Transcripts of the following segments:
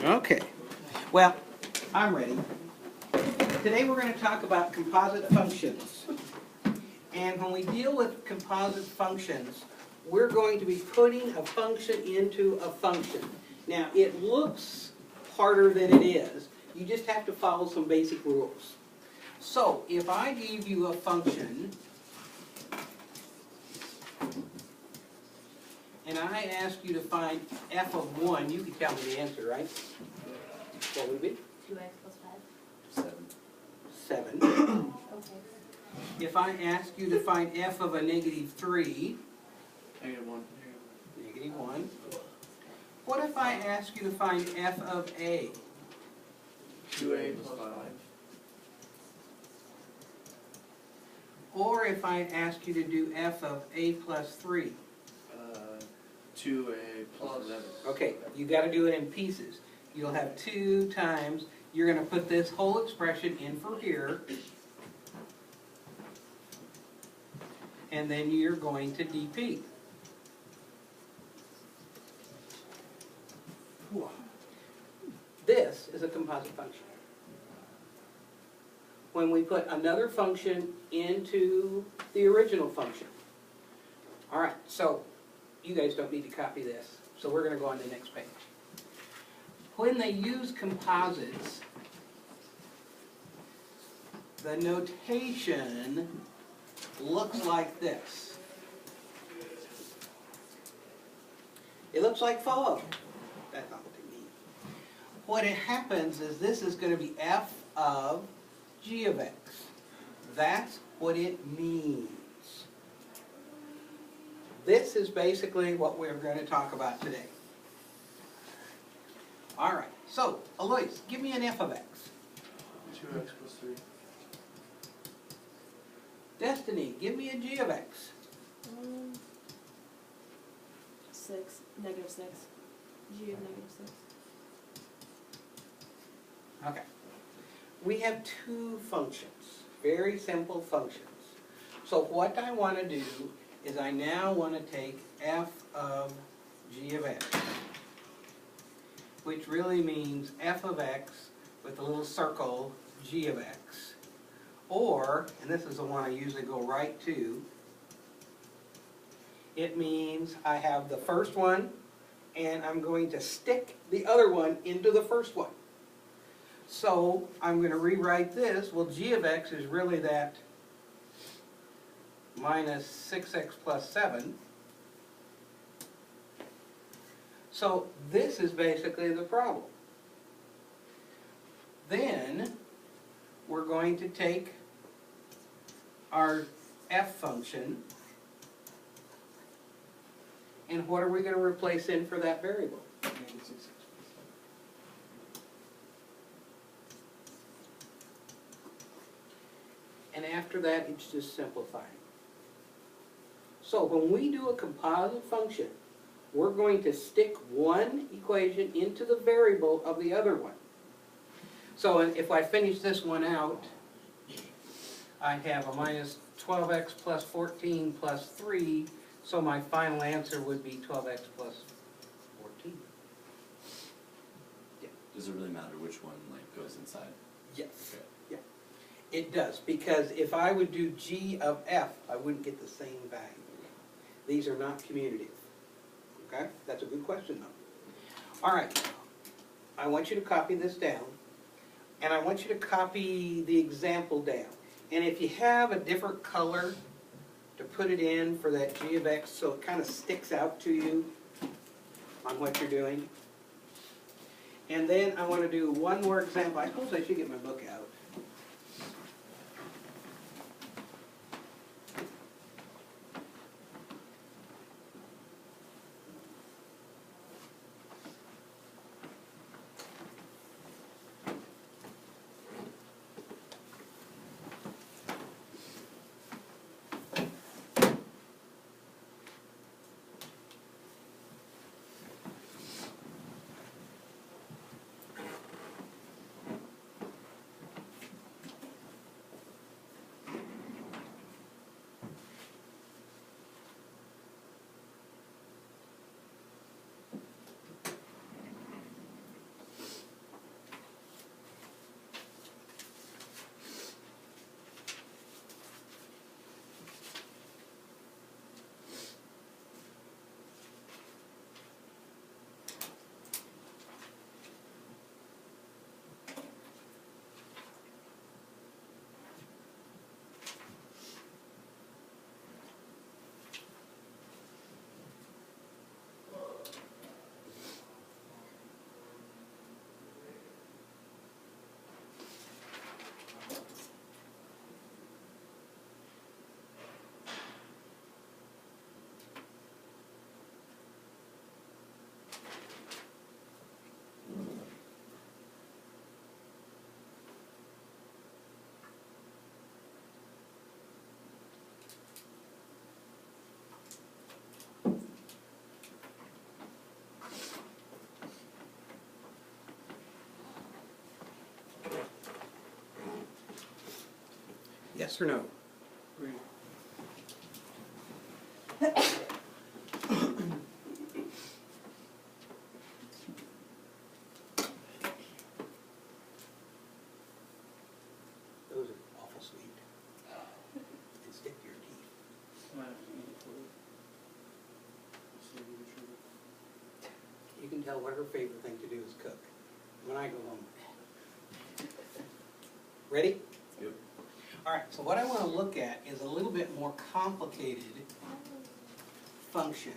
Okay, well, I'm ready. Today we're going to talk about composite functions. And when we deal with composite functions, we're going to be putting a function into a function. Now, it looks harder than it is. You just have to follow some basic rules. So, if I gave you a function, and I ask you to find f of 1, you can tell me the answer, right? What would it be? 2x plus 5. 7. Okay. If I ask you to find f of a negative 3, -1. negative 1. What if I ask you to find f of a? 2a plus 5. Or if I ask you to do f of a plus 3? 2a plus 11. Okay, you got to do it in pieces. You'll have 2 times, you're going to put this whole expression in for here, and then you're going to dp. This is a composite function. When we put another function into the original function. All right, so you guys don't need to copy this, so we're going to go on to the next page. When they use composites, the notation looks like this. It looks like follows. That's not what they mean. What it happens is this is going to be f of g of x. That's what it means. This is basically what we're going to talk about today. All right, so, Alois, give me an f of x. 2x plus 3. Destiny, give me a g of x. 6, negative 6. G of negative 6. Okay. We have 2 functions, very simple functions. So what I want to do is I now want to take f of g of x, which really means f of x with a little circle, g of x. Or, and this is the one I usually go right to, it means I have the first one, and I'm going to stick the other one into the first one. So, I'm going to rewrite this. Well, g of x is really that minus 6x plus 7. So, this is basically the problem. Then, we're going to take our f function, and what are we going to replace in for that variable? And after that, it's just simplifying. So when we do a composite function, we're going to stick one equation into the variable of the other one. So if I finish this one out, I have a minus 12x plus 14 plus 3, so my final answer would be 12x plus 14. Yeah. Does it really matter which one goes inside? Yes. Okay. Yeah. It does, because if I would do g of f, I wouldn't get the same value. These are not commutative. Okay? That's a good question, though. All right. I want you to copy this down, and I want you to copy the example down. And if you have a different color to put it in for that g of x so it kind of sticks out to you on what you're doing. And then I want to do one more example. I suppose I should get my book out. Yes or no? Agree. Those are awful sweet. And stick to your teeth. Might have to eat it for it. Save you the sugar. You can tell what her favorite thing to do is cook when I go home. Ready? Yep. All right, so what I want to look at is a little bit more complicated function.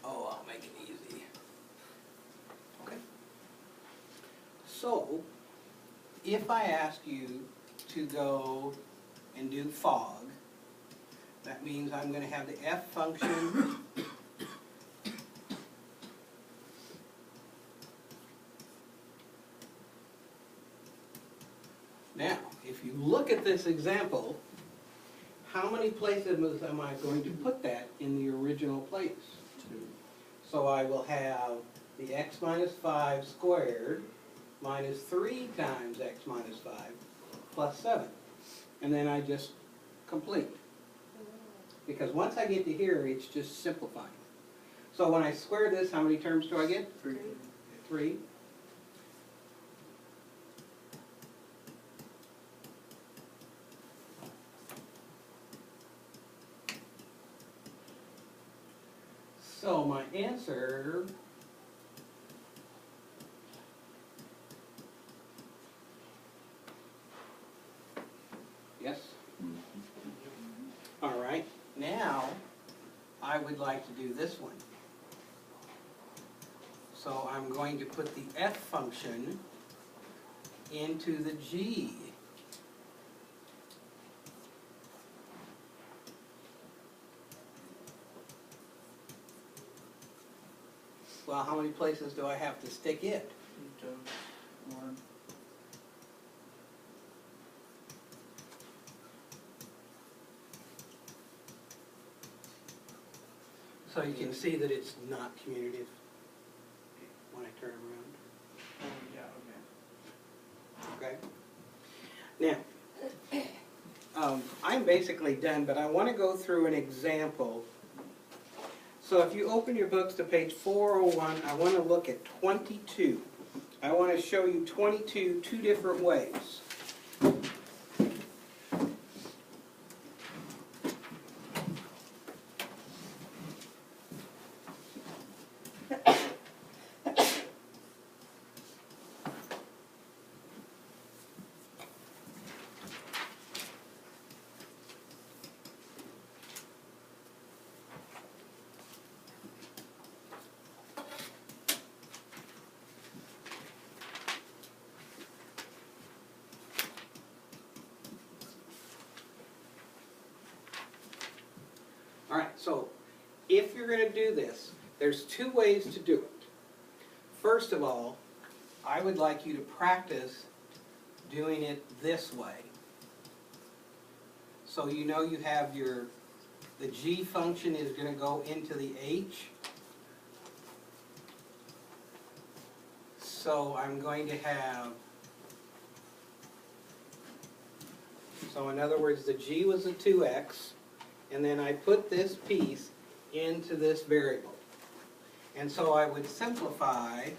Oh, I'll make it easy. Okay. So, if I ask you to go and do fog, that means I'm going to have the f function now, if you look at this example, how many places am I going to put that in the original place? 2. So I will have the x minus 5 squared minus 3 times x minus 5 plus 7. And then I just complete. Because once I get to here, it's just simplifying. So when I square this, how many terms do I get? 3. 3. So my answer yes? All right, now I would like to do this one. So I'm going to put the f function into the g. Well, how many places do I have to stick it? 1. So you can see that it's not commutative when I turn around. Oh, yeah, okay. Okay? Now, I'm basically done, but I want to go through an example. So if you open your books to page 401, I want to look at 22. I want to show you 22 two different ways. All right, so if you're going to do this, there's two ways to do it. First of all, I would like you to practice doing it this way. So you know you have the g function is going to go into the h. So I'm going to have, so in other words, the g was a 2x. And then I put this piece into this variable. And so I would simplify.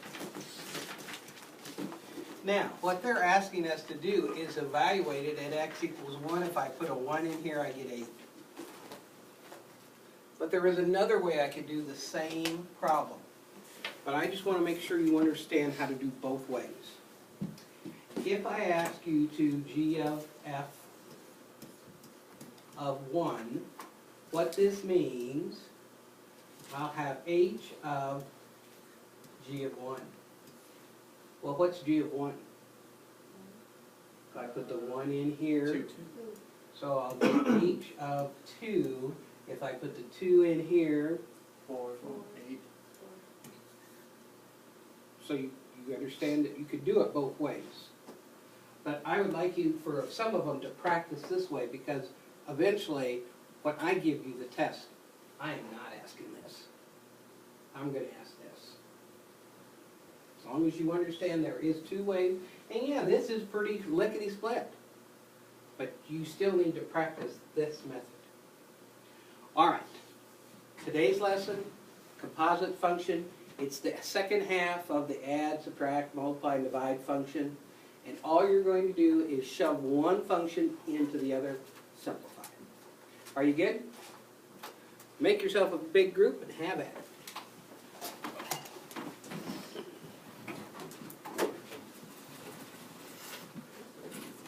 Now, what they're asking us to do is evaluate it at x equals 1. If I put a 1 in here, I get 8. But there is another way I could do the same problem. But I just want to make sure you understand how to do both ways. If I ask you to g of f of 1, what this means, I'll have h of g of 1. Well, what's g of 1? If I put the 1 in here, 2. so I'll get h of 2. If I put the 2 in here, 4. 8. so you understand that you could do it both ways. But I would like you, for some of them, to practice this way, because eventually, when I give you the test, I am not asking this. I'm gonna ask this. As long as you understand there is two ways, and yeah, this is pretty lickety-split. But you still need to practice this method. All right, today's lesson, composite function. It's the second half of the add, subtract, multiply, and divide function. And all you're going to do is shove one function into the other, simplify. Are you good? Make yourself a big group and have at it.